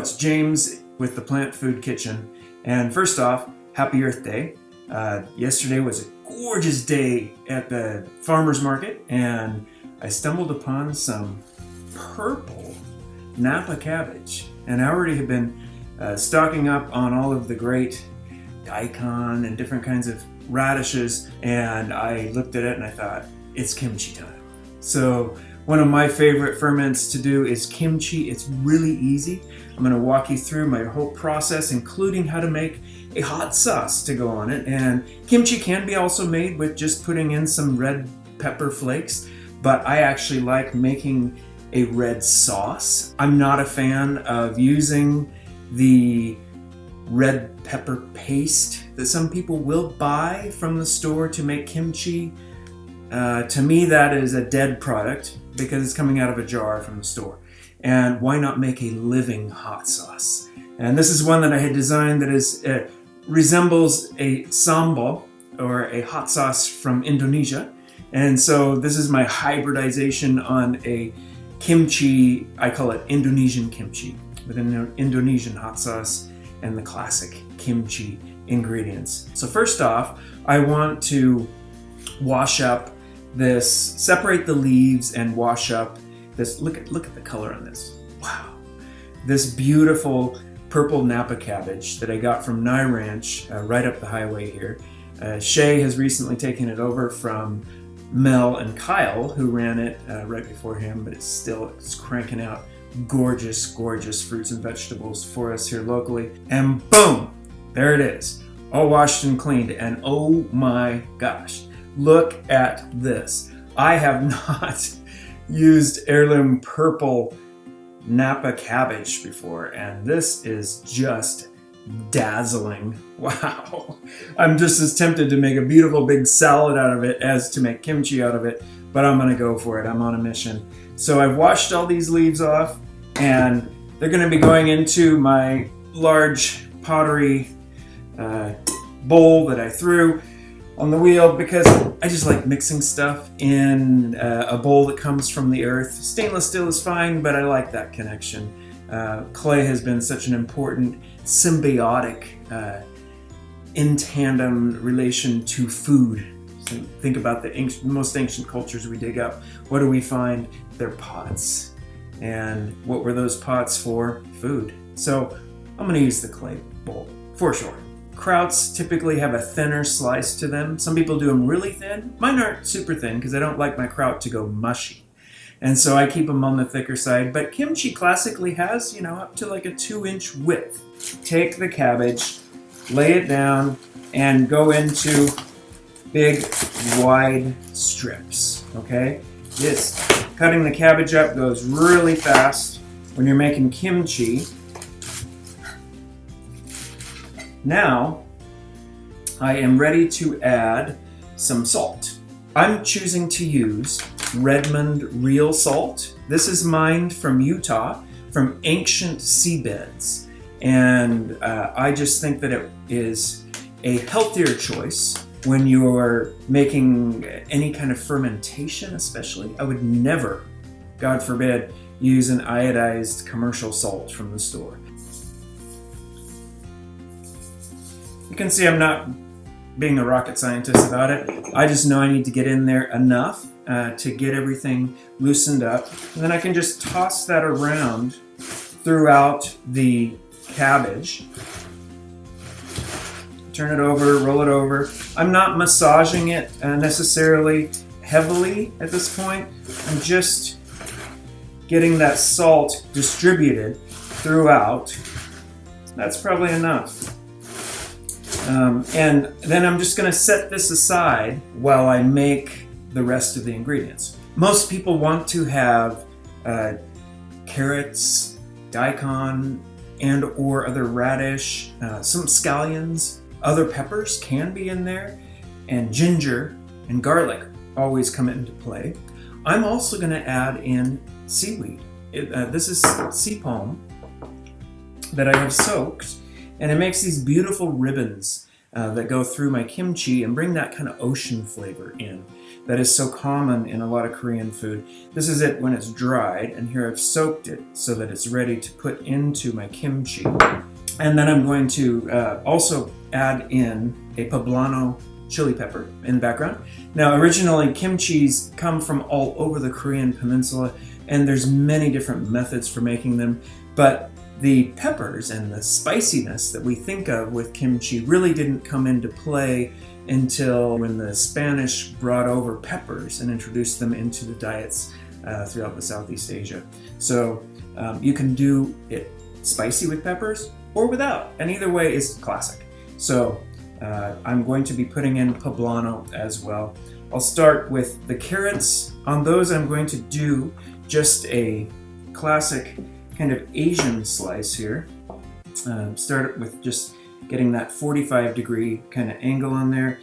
it's James with the Plant Food Kitchen. And first off, happy Earth Day. Yesterday was a gorgeous day at the farmer's market, and I stumbled upon some purple Napa cabbage. And I already have been stocking up on all of the great Daikon and different kinds of radishes, and I looked at it and I thought, it's kimchi time. So one of my favorite ferments to do is kimchi. It's really easy. I'm going to walk you through my whole process, including how to make a hot sauce to go on it. And kimchi can be also made with just putting in some red pepper flakes, but I actually like making a red sauce. I'm not a fan of using the red pepper paste that some people will buy from the store to make kimchi. To me, that is a dead product because it's coming out of a jar from the store. And why not make a living hot sauce? And this is one that I had designed that resembles a sambal, or a hot sauce from Indonesia. And so this is my hybridization on a kimchi. I call it Indonesian kimchi, with an Indonesian hot sauce and the classic kimchi ingredients. So first off, I want to wash up this, separate the leaves and wash up this. Look at the color on this. Wow. This beautiful purple Napa cabbage that I got from Nye Ranch, right up the highway here. Shay has recently taken it over from Mel and Kyle, who ran it right before him, but it's cranking out gorgeous, gorgeous fruits and vegetables for us here locally. And boom, there it is, all washed and cleaned. And oh my gosh, look at this. I have not used heirloom purple Napa cabbage before, and this is just dazzling. Wow. I'm just as tempted to make a beautiful big salad out of it as to make kimchi out of it, but I'm gonna go for it. I'm on a mission. So I've washed all these leaves off, and they're gonna be going into my large pottery bowl that I threw on the wheel because I just like mixing stuff in a bowl that comes from the earth. Stainless steel is fine, but I like that connection. Clay has been such an important symbiotic, in tandem relation to food. So think about the most ancient cultures we dig up. What do we find? They're pots. And what were those pots for? Food. So I'm going to use the clay bowl for sure. Krauts typically have a thinner slice to them. Some people do them really thin. Mine aren't super thin because I don't like my kraut to go mushy. And so I keep them on the thicker side. But kimchi classically has, up to like a 2-inch width. Take the cabbage, lay it down, and go into big, wide strips, okay? Cutting the cabbage up goes really fast when you're making kimchi. Now, I am ready to add some salt. I'm choosing to use Redmond real salt. This is mined from Utah, from ancient seabeds. And I just think that it is a healthier choice when you're making any kind of fermentation, especially. I would never, God forbid, use an iodized commercial salt from the store. You can see I'm not being a rocket scientist about it. I just know I need to get in there enough to get everything loosened up. And then I can just toss that around throughout the cabbage. Turn it over, roll it over. I'm not massaging it necessarily heavily at this point. I'm just getting that salt distributed throughout. That's probably enough. And then I'm just going to set this aside while I make the rest of the ingredients. Most people want to have carrots, daikon, and or other radish, some scallions, other peppers can be in there, and ginger and garlic always come into play. I'm also going to add in seaweed. This is sea palm that I have soaked, and it makes these beautiful ribbons that go through my kimchi and bring that kind of ocean flavor in that is so common in a lot of Korean food. This is it when it's dried, and here I've soaked it so that it's ready to put into my kimchi. And then I'm going to also add in a poblano chili pepper in the background. Now, originally kimchis come from all over the Korean peninsula, and there's many different methods for making them, but the peppers and the spiciness that we think of with kimchi really didn't come into play until when the Spanish brought over peppers and introduced them into the diets throughout the Southeast Asia. So you can do it spicy with peppers or without, and either way is classic. So I'm going to be putting in poblano as well. I'll start with the carrots. On those I'm going to do just a classic kind of Asian slice here. Start with just getting that 45-degree kind of angle on there.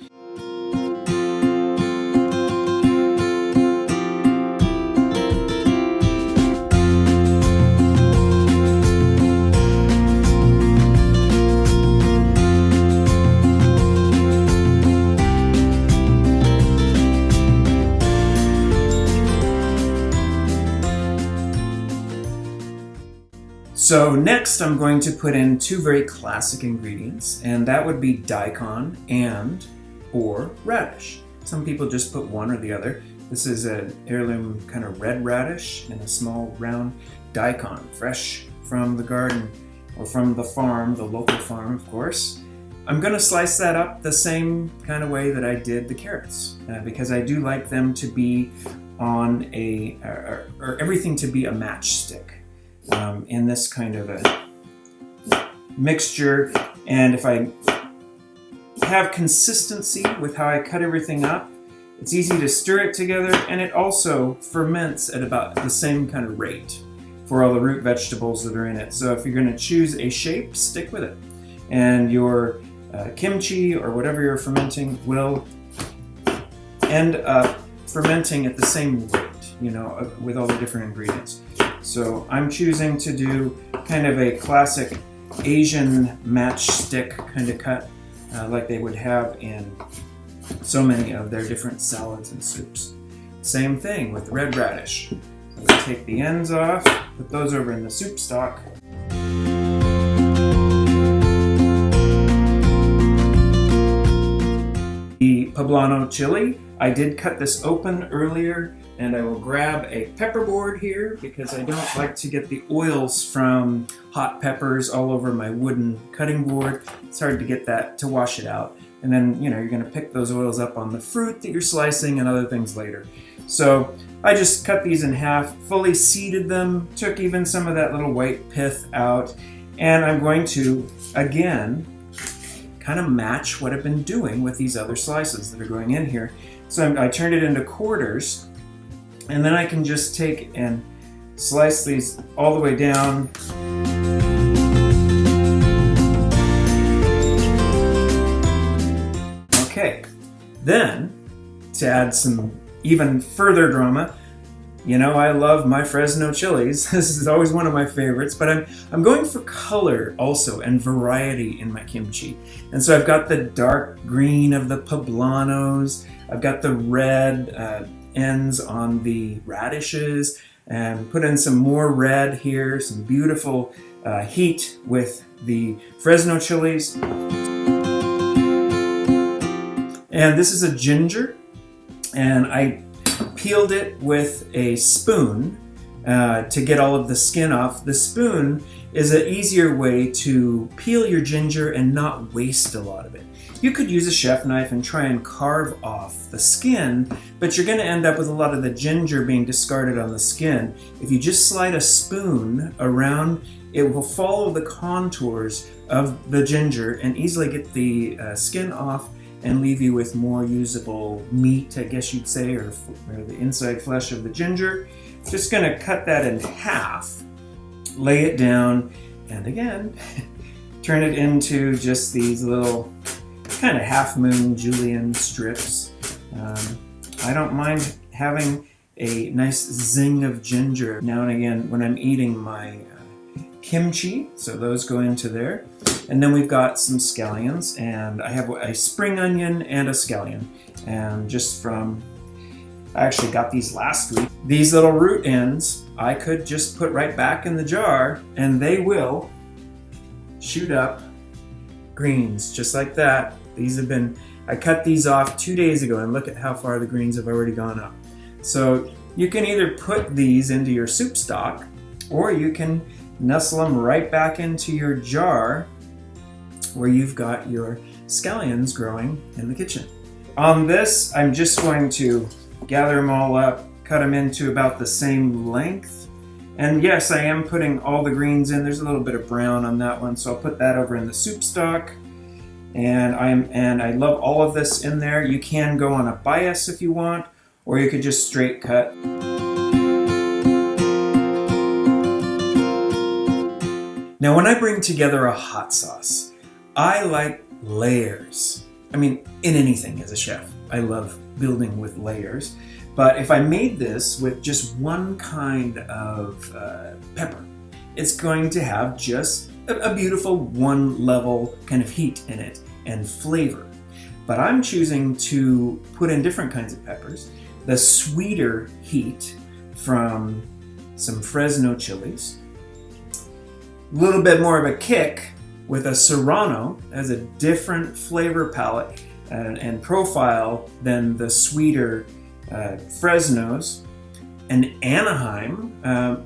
So next I'm going to put in two very classic ingredients, and that would be daikon and or radish. Some people just put one or the other. This is an heirloom kind of red radish in a small round daikon, fresh from the garden or from the farm, the local farm of course. I'm going to slice that up the same kind of way that I did the carrots because I do like them to be on a, or everything to be a matchstick. In this kind of a mixture, and if I have consistency with how I cut everything up, it's easy to stir it together, and it also ferments at about the same kind of rate for all the root vegetables that are in it. So if you're going to choose a shape, stick with it, and your kimchi or whatever you're fermenting will end up fermenting at the same rate, you know, with all the different ingredients. So I'm choosing to do kind of a classic Asian matchstick kind of cut like they would have in so many of their different salads and soups. Same thing with the red radish. So we take the ends off, put those over in the soup stock. The poblano chili, I did cut this open earlier, and I will grab a pepper board here because I don't like to get the oils from hot peppers all over my wooden cutting board. It's hard to get that to wash it out. And then, you know, you're going to pick those oils up on the fruit that you're slicing and other things later. So I just cut these in half, fully seeded them, took even some of that little white pith out, and I'm going to, again, kind of match what I've been doing with these other slices that are going in here. So I turned it into quarters, and then I can just take and slice these all the way down. Okay, then to add some even further drama, you know, I love my Fresno chilies. This is always one of my favorites, but I'm going for color also and variety in my kimchi. And so I've got the dark green of the poblanos, I've got the red ends on the radishes, and put in some more red here, some beautiful heat with the Fresno chilies. And this is a ginger, and I peeled it with a spoon to get all of the skin off. The spoon is an easier way to peel your ginger and not waste a lot of it. You could use a chef knife and try and carve off the skin, but you're going to end up with a lot of the ginger being discarded on the skin. If you just slide a spoon around, it will follow the contours of the ginger and easily get the skin off and leave you with more usable meat, I guess you'd say, or the inside flesh of the ginger. Just going to cut that in half, lay it down, and again, turn it into just these little kind of half-moon julienne strips. I don't mind having a nice zing of ginger now and again when I'm eating my kimchi, so those go into there. And then we've got some scallions, and I have a spring onion and a scallion. And I actually got these last week. These little root ends, I could just put right back in the jar, and they will shoot up greens, just like that. I cut these off 2 days ago, and look at how far the greens have already gone up. So you can either put these into your soup stock, or you can nestle them right back into your jar where you've got your scallions growing in the kitchen. On this, I'm just going to gather them all up, cut them into about the same length. And yes, I am putting all the greens in. There's a little bit of brown on that one, so I'll put that over in the soup stock. And I love all of this in there. You can go on a bias if you want, or you could just straight cut. Now, when I bring together a hot sauce, I like layers. I mean, in anything as a chef, I love building with layers. But if I made this with just one kind of pepper, it's going to have just a beautiful one level kind of heat in it and flavor. But I'm choosing to put in different kinds of peppers. The sweeter heat from some Fresno chilies. A little bit more of a kick with a Serrano as a different flavor palette and profile than the sweeter Fresnos. And Anaheim,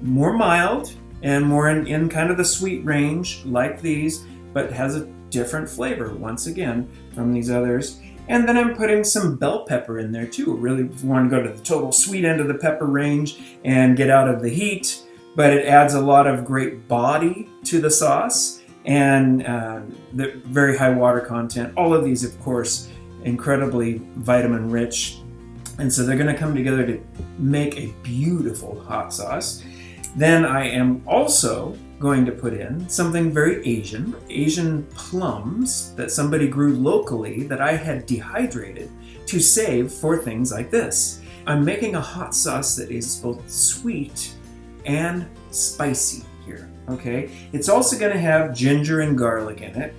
more mild and more in kind of the sweet range like these, but has a different flavor once again from these others. And then I'm putting some bell pepper in there too. Really want to go to the total sweet end of the pepper range and get out of the heat, but it adds a lot of great body to the sauce and the very high water content. All of these, of course, incredibly vitamin rich. And so they're going to come together to make a beautiful hot sauce. Then I am also going to put in something very Asian plums that somebody grew locally that I had dehydrated to save for things like this. I'm making a hot sauce that is both sweet and spicy here, okay? It's also going to have ginger and garlic in it.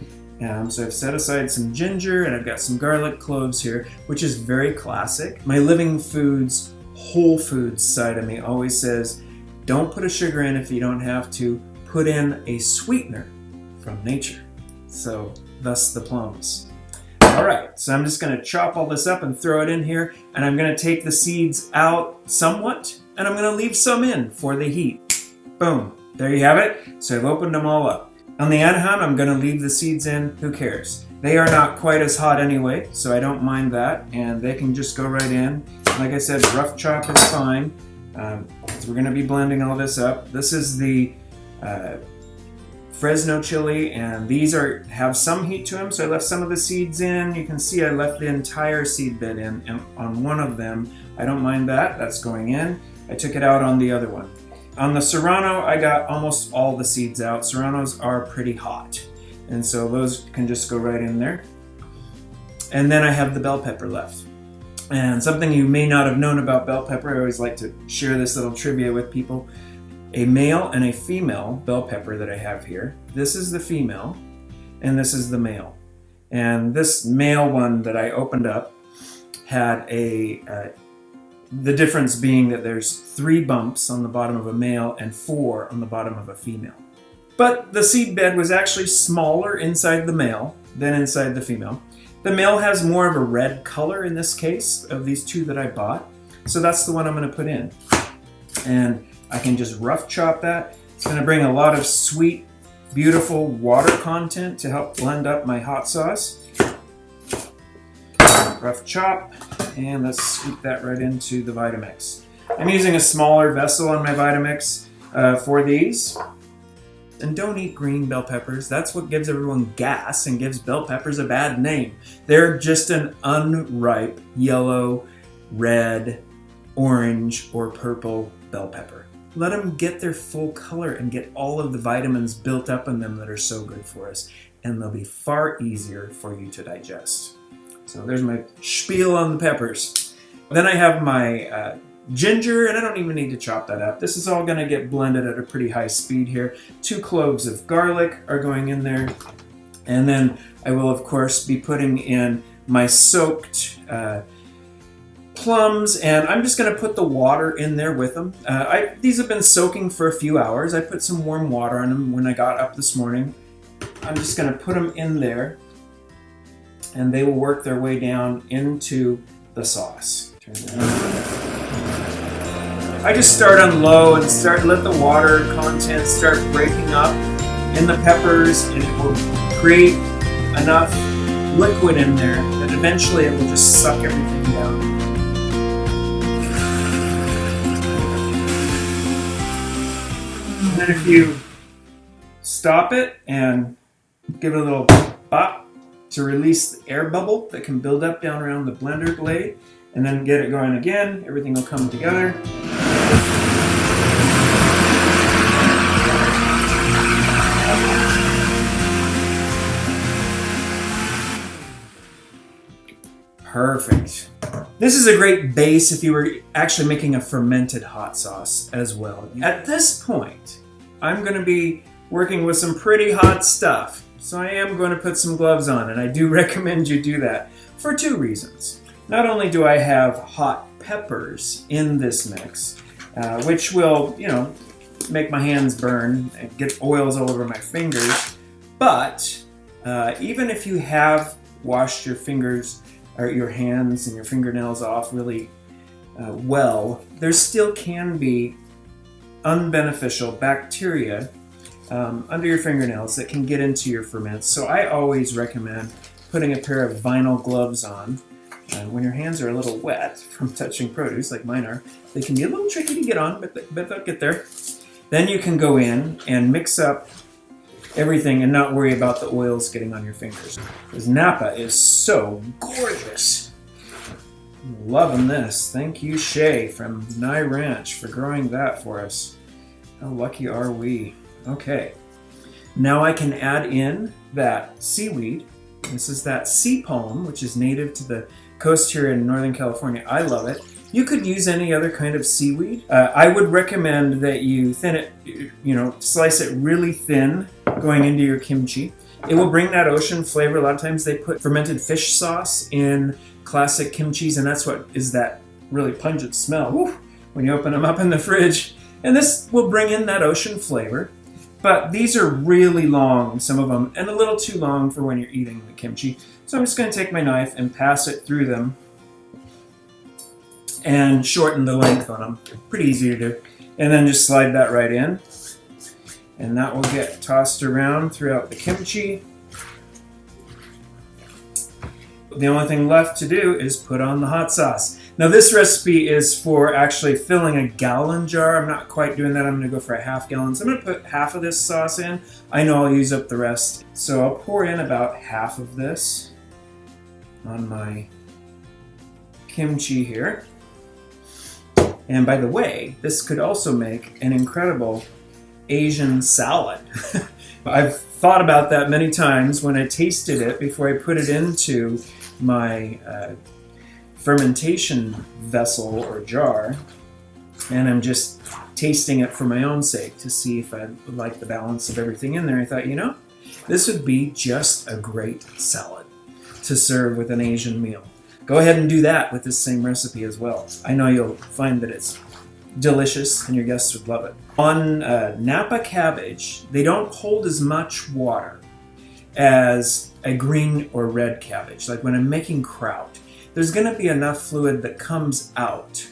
So I've set aside some ginger and I've got some garlic cloves here, which is very classic. My Living Foods, Whole Foods side of me always says, don't put a sugar in if you don't have to. Put in a sweetener from nature. So thus the plums. All right, so I'm just gonna chop all this up and throw it in here, and I'm gonna take the seeds out somewhat, and I'm gonna leave some in for the heat. Boom, there you have it. So I've opened them all up. On the Anaheim, I'm gonna leave the seeds in, who cares? They are not quite as hot anyway, so I don't mind that, and they can just go right in. Like I said, rough chop is fine. So we're gonna be blending all this up. This is the Fresno chili, and these have some heat to them, so I left some of the seeds in. You can see I left the entire seed bed in on one of them. I don't mind that, that's going in. I took it out on the other one. On the Serrano, I got almost all the seeds out. Serranos are pretty hot, and so those can just go right in there. And then I have the bell pepper left. And something you may not have known about bell pepper, I always like to share this little trivia with people. A male and a female bell pepper that I have here. This is the female, and this is the male. And this male one that I opened up had the difference being that there's 3 bumps on the bottom of a male and 4 on the bottom of a female. But the seed bed was actually smaller inside the male than inside the female. The male has more of a red color in this case of these 2 that I bought. So that's the one I'm going to put in. And I can just rough chop that. It's going to bring a lot of sweet, beautiful water content to help blend up my hot sauce. Rough chop, and let's scoop that right into the Vitamix. I'm using a smaller vessel on my Vitamix for these. And don't eat green bell peppers. That's what gives everyone gas and gives bell peppers a bad name. They're just an unripe yellow, red, orange, or purple bell pepper. Let them get their full color and get all of the vitamins built up in them that are so good for us, and they'll be far easier for you to digest. So there's my spiel on the peppers. Then I have my ginger, and I don't even need to chop that up. This is all going to get blended at a pretty high speed here. 2 cloves of garlic are going in there. And then I will, of course, be putting in my soaked plums, and I'm just going to put the water in there with them. These have been soaking for a few hours. I put some warm water on them when I got up this morning. I'm just going to put them in there, and they will work their way down into the sauce. Turn that on. I just start on low and let the water content start breaking up in the peppers, and it will create enough liquid in there that eventually it will just suck everything down. And then if you stop it and give it a little pop to release the air bubble that can build up down around the blender blade, and then get it going again, everything will come together. Perfect. This is a great base if you were actually making a fermented hot sauce as well. At this point, I'm going to be working with some pretty hot stuff, so I am going to put some gloves on, and I do recommend you do that for 2 reasons. Not only do I have hot peppers in this mix, which will, make my hands burn and get oils all over my fingers, but even if you have washed your fingers or your hands and your fingernails off really well, there still can be unbeneficial bacteria under your fingernails that can get into your ferments. So I always recommend putting a pair of vinyl gloves on. When your hands are a little wet from touching produce, like mine are, they can be a little tricky to get on, but they'll get there. Then you can go in and mix up everything and not worry about the oils getting on your fingers. Because Napa is so gorgeous. I'm loving this. Thank you, Shay from Nye Ranch, for growing that for us. How lucky are we? Okay. Now I can add in that seaweed. This is that sea palm, which is native to the coast here in Northern California. I love it. You could use any other kind of seaweed. I would recommend that you thin it, slice it really thin going into your kimchi. It will bring that ocean flavor. A lot of times they put fermented fish sauce in classic kimchis, and that's what is that really pungent smell when you open them up in the fridge. And this will bring in that ocean flavor. But these are really long, some of them, and a little too long for when you're eating the kimchi. So I'm just going to take my knife and pass it through them and shorten the length on them. Pretty easy to do. And then just slide that right in. And that will get tossed around throughout the kimchi. The only thing left to do is put on the hot sauce. Now this recipe is for actually filling a gallon jar. I'm not quite doing that. I'm going to go for a half gallon. So I'm going to put half of this sauce in. I know I'll use up the rest. So I'll pour in about half of this on my kimchi here. And by the way, this could also make an incredible Asian salad. I've thought about that many times when I tasted it before I put it into my fermentation vessel or jar, and I'm just tasting it for my own sake to see if I like the balance of everything in there. I thought, this would be just a great salad to serve with an Asian meal. Go ahead and do that with this same recipe as well. I know you'll find that it's delicious and your guests would love it. On Napa cabbage, they don't hold as much water as a green or red cabbage. Like when I'm making kraut, there's going to be enough fluid that comes out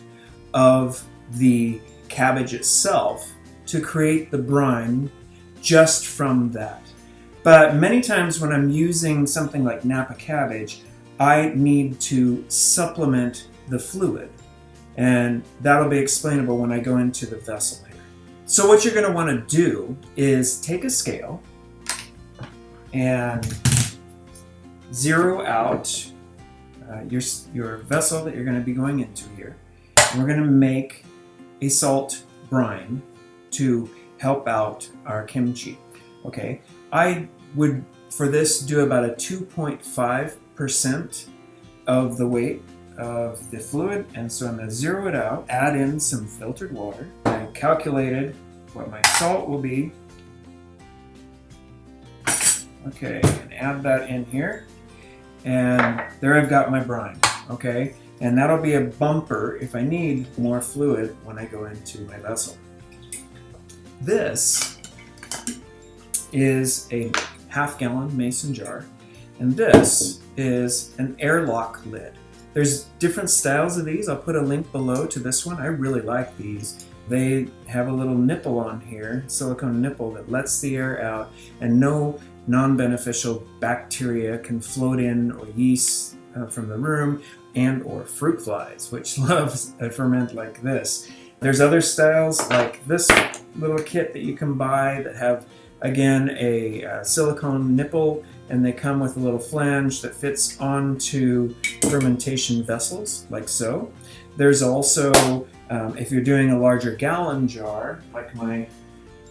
of the cabbage itself to create the brine just from that. But many times when I'm using something like Napa cabbage, I need to supplement the fluid. And that'll be explainable when I go into the vessel here. So what you're going to want to do is take a scale and zero out your vessel that you're going to be going into here. And we're going to make a salt brine to help out our kimchi. Okay, I would for this do about a 2.5% of the weight of the fluid, and so I'm going to zero it out, add in some filtered water. I calculated what my salt will be. Okay, and add that in here. And there I've got my brine, okay? And that'll be a bumper if I need more fluid when I go into my vessel. This is a half-gallon mason jar, and this is an airlock lid. There's different styles of these. I'll put a link below to this one. I really like these. They have a little nipple on here, silicone nipple that lets the air out, and no non-beneficial bacteria can float in, or yeast from the room, and or fruit flies, which loves a ferment like this. There's other styles like this little kit that you can buy that have, again, a silicone nipple, and they come with a little flange that fits onto fermentation vessels, like so. There's also, if you're doing a larger gallon jar, like my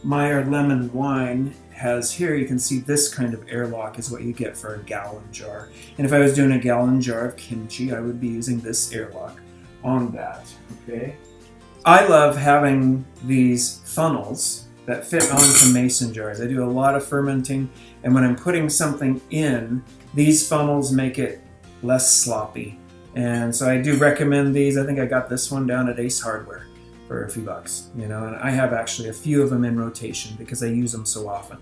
Meyer lemon wine has here, you can see this kind of airlock is what you get for a gallon jar. And if I was doing a gallon jar of kimchi, I would be using this airlock on that, okay? I love having these funnels that fit onto mason jars. I do a lot of fermenting, and when I'm putting something in, these funnels make it less sloppy. And so I do recommend these. I think I got this one down at Ace Hardware for a few bucks, you know, and I have actually a few of them in rotation because I use them so often.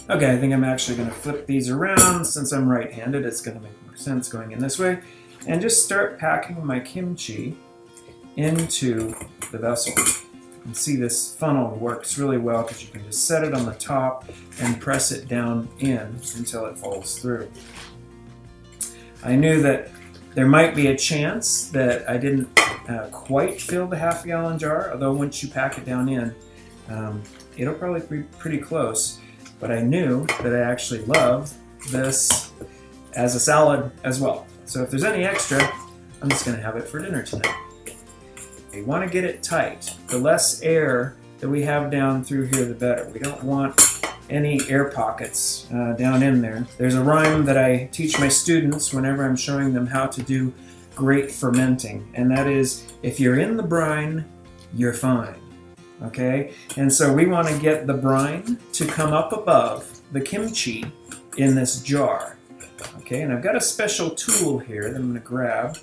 Okay, I think I'm actually going to flip these around. Since I'm right-handed, it's going to make more sense going in this way, and just start packing my kimchi into the vessel. You can see this funnel works really well because you can just set it on the top and press it down in until it falls through. I knew that there might be a chance that I didn't quite fill the half-gallon jar, although once you pack it down in, it'll probably be pretty close. But I knew that I actually love this as a salad as well. So if there's any extra, I'm just going to have it for dinner tonight. We want to get it tight. The less air that we have down through here, the better. We don't want any air pockets down in there. There's a rhyme that I teach my students whenever I'm showing them how to do great fermenting, and that is, if you're in the brine, you're fine. Okay? And so we want to get the brine to come up above the kimchi in this jar. Okay, and I've got a special tool here that I'm going to grab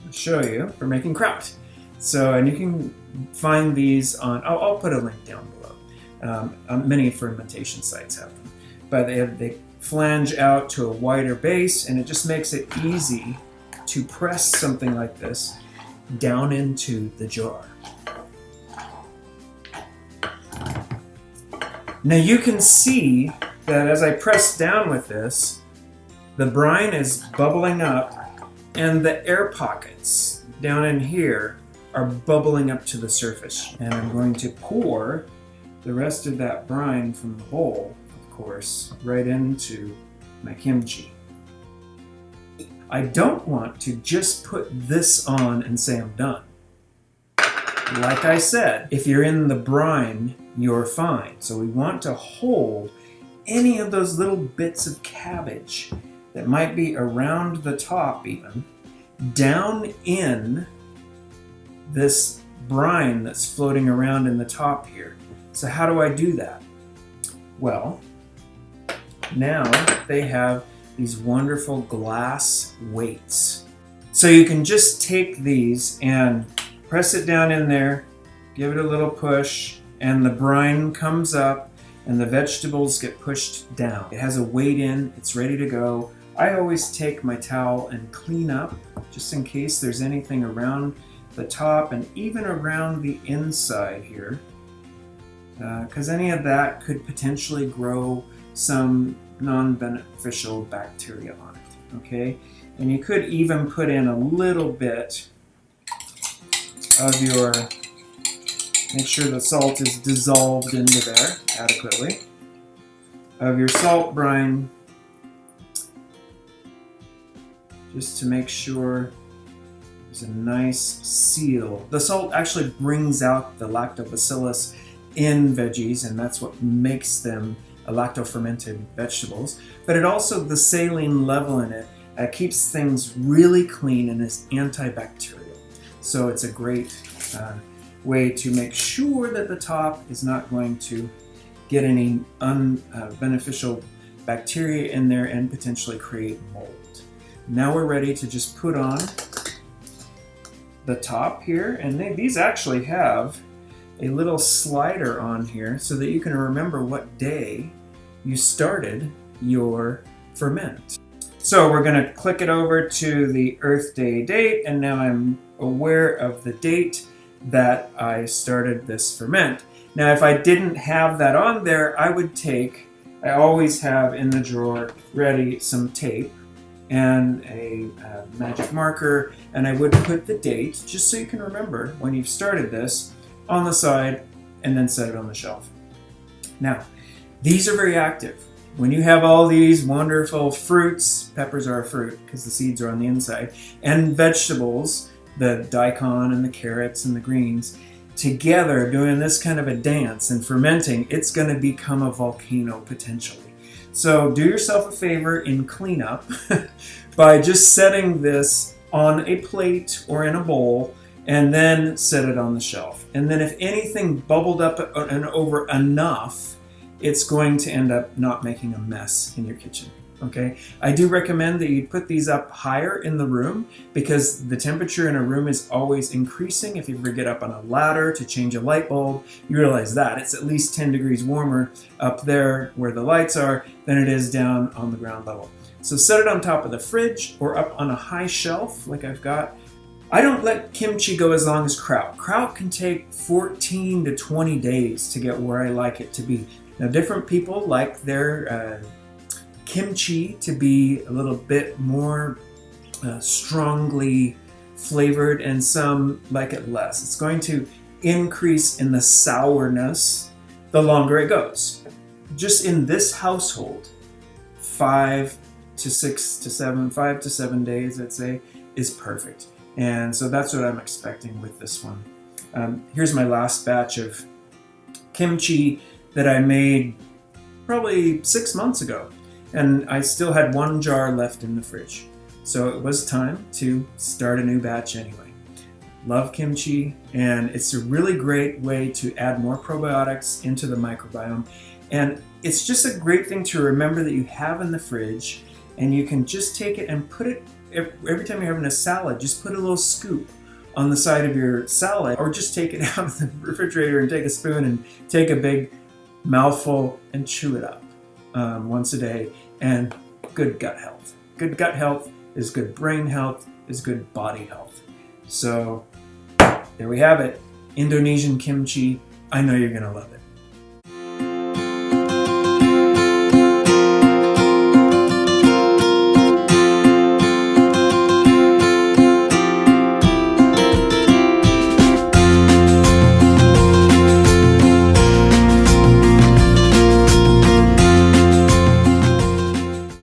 and show you for making kraut. So, and you can find these on, I'll put a link down below. Many fermentation sites have them. But they flange out to a wider base, and it just makes it easy to press something like this down into the jar. Now you can see that as I press down with this, the brine is bubbling up, and the air pockets down in here are bubbling up to the surface. And I'm going to pour the rest of that brine from the bowl, of course, right into my kimchi. I don't want to just put this on and say I'm done. Like I said, if you're in the brine, you're fine. So we want to hold any of those little bits of cabbage that might be around the top even, down in this brine that's floating around in the top here. So how do I do that? Well, now they have these wonderful glass weights. So you can just take these and press it down in there, give it a little push, and the brine comes up and the vegetables get pushed down. It has a weight in, it's ready to go. I always take my towel and clean up just in case there's anything around the top and even around the inside here, because any of that could potentially grow some non-beneficial bacteria on it, okay? And you could even put in a little bit of your, make sure the salt is dissolved into there adequately, of your salt brine, just to make sure there's a nice seal. The salt actually brings out the lactobacillus in veggies, and that's what makes them lacto-fermented vegetables. But it also, the saline level in it keeps things really clean and is antibacterial. So it's a great way to make sure that the top is not going to get any unbeneficial bacteria in there and potentially create mold. Now we're ready to just put on the top here, and these actually have a little slider on here so that you can remember what day you started your ferment. So we're going to click it over to the Earth Day date, and now I'm aware of the date that I started this ferment. Now if I didn't have that on there, I always have in the drawer ready some tape and a magic marker, and I would put the date, just so you can remember when you've started this, on the side and then set it on the shelf. Now, these are very active. When you have all these wonderful fruits, peppers are a fruit because the seeds are on the inside, and vegetables, the daikon and the carrots and the greens, together doing this kind of a dance and fermenting, it's going to become a volcano potentially. So do yourself a favor in cleanup by just setting this on a plate or in a bowl and then set it on the shelf. And then if anything bubbled up and over enough, it's going to end up not making a mess in your kitchen. Okay, I do recommend that you put these up higher in the room because the temperature in a room is always increasing. If you ever get up on a ladder to change a light bulb, you realize that it's at least 10 degrees warmer up there where the lights are than it is down on the ground level. So set it on top of the fridge or up on a high shelf like I've got. I don't let kimchi go as long as kraut. Kraut can take 14 to 20 days to get where I like it to be. Now different people like their kimchi to be a little bit more strongly flavored, and some like it less. It's going to increase in the sourness the longer it goes. Just in this household, 5 to 7 days, I'd say, is perfect. And so that's what I'm expecting with this one. Here's my last batch of kimchi that I made probably 6 months ago. And I still had 1 jar left in the fridge. So it was time to start a new batch anyway. Love kimchi, and it's a really great way to add more probiotics into the microbiome. And it's just a great thing to remember that you have in the fridge, and you can just take it and put it, every time you're having a salad, just put a little scoop on the side of your salad, or just take it out of the refrigerator and take a spoon and take a big mouthful and chew it up once a day. And good gut health. Good gut health is good brain health, is good body health. So there we have it. Indonesian kimchi. I know you're going to love it.